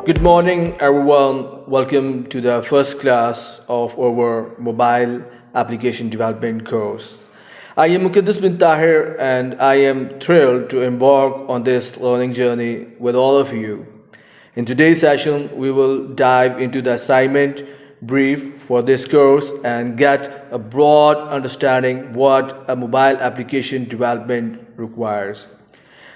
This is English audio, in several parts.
Good morning, everyone. Welcome to the first class of our mobile application development course. I am Muqaddas bin Tahir, and I am thrilled to embark on this learning journey with all of you. In today's session, we will dive into the assignment brief for this course and get a broad understanding what a mobile application development requires.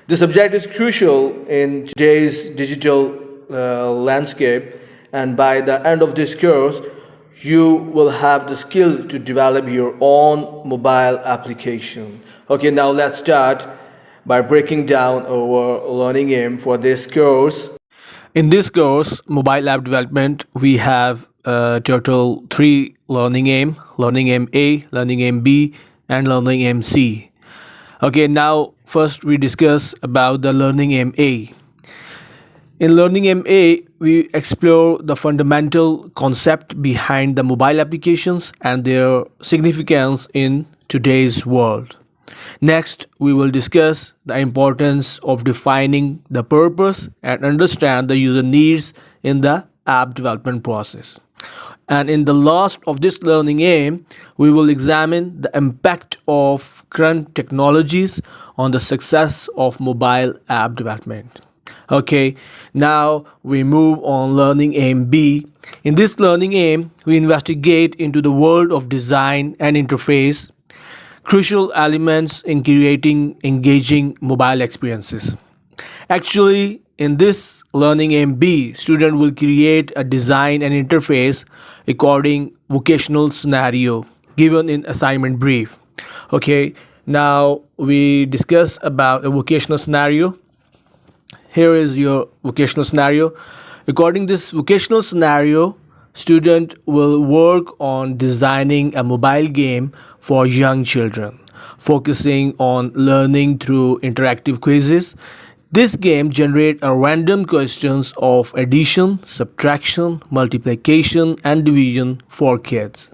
The subject is crucial in today's digital landscape, and by the end of this course, you will have the skill to develop your own mobile application. Okay, now let's start by breaking down our learning aim for this course. In this course, mobile app development, we have total three learning aim A, learning aim B, and learning aim C. Okay, now first we discuss about the learning aim A. In learning aim A, we explore the fundamental concept behind the mobile applications and their significance in today's world. Next, we will discuss the importance of defining the purpose and understand the user needs in the app development process. And in the last of this learning aim, we will examine the impact of current technologies on the success of mobile app development. Okay, now we move on learning aim B. In this learning aim, we investigate into the world of design and interface, crucial elements in creating engaging mobile experiences. Actually, in this learning aim B, student will create a design and interface according vocational scenario given in assignment brief. Okay, now we discuss about a vocational scenario. Here is your vocational scenario. According this vocational scenario, student will work on designing a mobile game for young children, focusing on learning through interactive quizzes. This game generates a random questions of addition, subtraction, multiplication, and division for kids.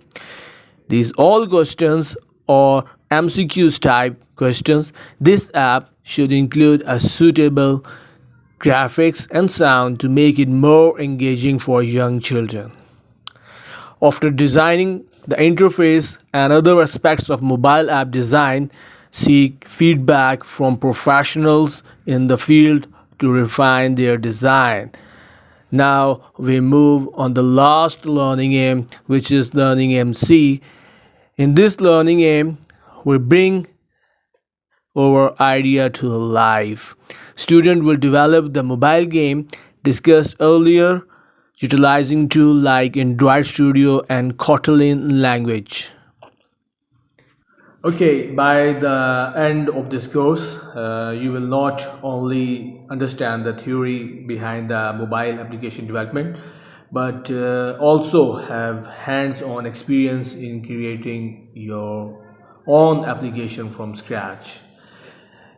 These all questions are MCQs type questions. This app should include a suitable graphics and sound to make it more engaging for young children. After designing the interface and other aspects of mobile app design, seek feedback from professionals in the field to refine their design. Now we move on the last learning aim, which is learning aim C. In this learning aim, we bring our idea to life. Student will develop the mobile game discussed earlier utilizing tools like Android Studio and Kotlin language. Okay, by the end of this course, you will not only understand the theory behind the mobile application development, but also have hands-on experience in creating your own application from scratch.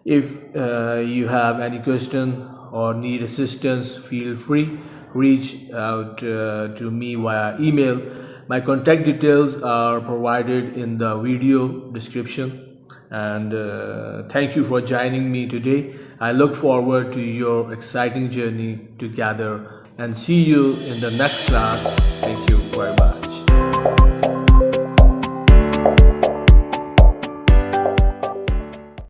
If you have any question or need assistance, feel free reach out to me via email. My contact details are provided in the video description. And thank you for joining me today. I look forward to your exciting journey together and see you in the next class. Thank